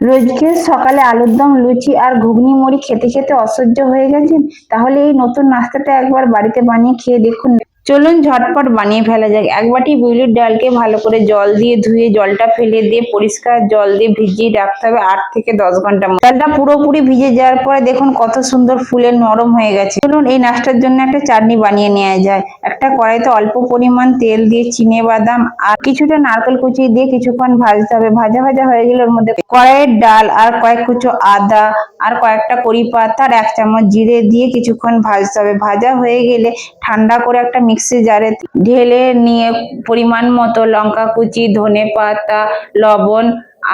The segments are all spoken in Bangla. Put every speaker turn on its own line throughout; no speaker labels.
রোজকে সকালে আলুর দম, লুচি আর ঘুগনি মুড়ি খেতে খেতে অসহ্য হয়ে গেছেন? তাহলে এই নতুন নাস্তাটা একবার বাড়িতে বানিয়ে খেয়ে দেখুন। চলুন ঝটপট বানিয়ে ফেলা যাক। এক বাটি বিউলির ডালকে ভালো করে জল দিয়ে ধুয়ে জলটা ফেলে দিয়ে পরিষ্কার জল দিয়ে ভিজিয়ে রাখতে হবে 8 থেকে 10 ঘন্টা মতো। ডালটা পুরোপুরি ভিজে যাওয়ার পরে দেখুন কত সুন্দর ফুলে নরম হয়ে গেছে। চলুন এই নাস্তার জন্য একটা চাটনি বানিয়ে নেওয়া যায়। একটা কড়াইতে অল্প পরিমাণ তেল দিয়ে চিনেবাদাম আর কিছুটা নারকেল কুচি দিয়ে কিছুক্ষণ ভাজতে হবে। ভাজা ভাজা হয়ে গেলে ওর মধ্যে কড়াইয়ের ডাল আর কয়েক কুচো আদা আর কয়েকটা কড়ি পাতা আর 1 চামচ জিরে দিয়ে কিছুক্ষণ ভাজতে হবে। ভাজা হয়ে গেলে ঠান্ডা করে একটা মিক্সি জারে ঢেলে নিয়ে পরিমাণ মতো লঙ্কা কুচি, ধনে পাতা, লবণ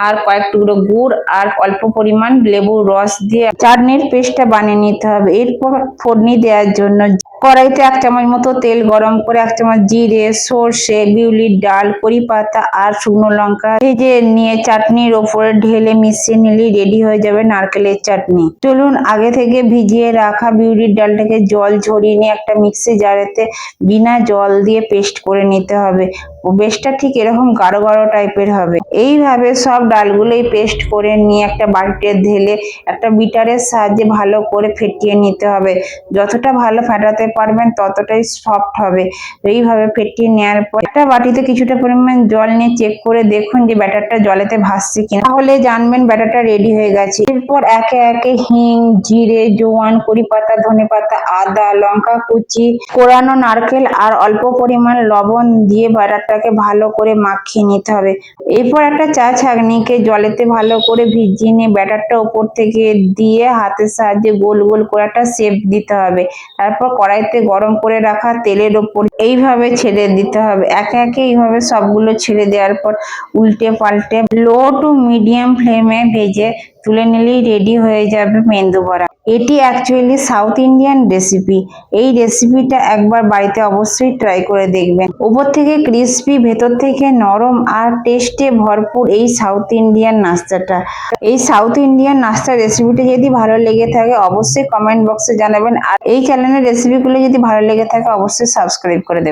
আর কয়েক টুকরো গুড় আর অল্প পরিমাণ লেবুর রস দিয়ে চাটনির পেস্টটা বানিয়ে নিতে হবে। এরপর ফোড়নি দেওয়ার জন্য কড়াইতে 1 চামচ মতো তেল গরম করে 1 চামচ জিরে, সর্ষে, বিউলির ডাল, কড়ি পাতা আর শুকনো লঙ্কা ভেজে নিয়ে চাটনির ওপরে ঢেলে মিশিয়ে নিলেই রেডি হয়ে যাবে নারকেলের চাটনি। চলুন আগে থেকে ভিজিয়ে রাখা বিউলির ডালটাকে জল ঝরিয়ে নিয়ে একটা মিক্সি জারেতে বিনা জল দিয়ে পেস্ট করে নিতে হবে। পেস্টটা ঠিক এরকম গাঢ় গাঢ় টাইপের হবে। এইভাবে সব ডালগুলোই পেস্ট করে নিয়ে একটা বাটিতে ঢেলে একটা বিটারের সাহায্যে ভালো করে ফেটিয়ে নিতে হবে। যতটা ভালো ফেটাতে পারবেন ততটাই সফট হবে। এইভাবে ফেটিয়ে নেওয়ার পর একটা বাটিতে কিছুটা পরিমাণ জল নিয়ে চেক করে দেখুন যে ব্যাটারটা জলেতে ভাসছে কিনা, তাহলে জানবেন ব্যাটারটা রেডি হয়ে গেছে। এরপর একে একে হিং, জিরে, জোয়ান, কড়ি পাতা, ধনে পাতা, আদা, লঙ্কা কুচি, কোরানো নারকেল আর অল্প পরিমাণ লবণ দিয়ে ব্যাটারটাকে ভালো করে মাখিয়ে নিতে হবে। এরপর একটা চা ছাঁকনিকে জলেতে ভালো করে ভিজিয়ে নিয়ে ব্যাটারটা উপর থেকে দিয়ে হাতের সাহায্যে গোল গোল করে একটা শেপ দিতে হবে। তারপর কড়াইতে গরম করে রাখা তেলের ওপর এইভাবে ছেড়ে দিতে হবে। একে একে এইভাবে সবগুলো ছেড়ে দেওয়ার পর উল্টে পাল্টে লো টু মিডিয়াম ফ্লেমে ভেজে তুলে নিলেই রেডি হয়ে যাবে মেন্দু বড়া। এটি অ্যাকচুয়ালি সাউথ ইন্ডিয়ান রেসিপি। এই রেসিপিটা একবার বাড়িতে অবশ্যই ট্রাই করে দেখবেন। উপর থেকে ক্রিস্পি, ভেতর থেকে নরম আর টেস্টে ভরপুর এই সাউথ ইন্ডিয়ান নাস্তাটা। এই সাউথ ইন্ডিয়ান নাস্তার রেসিপিটা যদি ভালো লেগে থাকে অবশ্যই কমেন্ট বক্সে জানাবেন। আর এই চ্যানেলের রেসিপিগুলো যদি ভালো লেগে থাকে অবশ্যই সাবস্ক্রাইব করে দেবেন।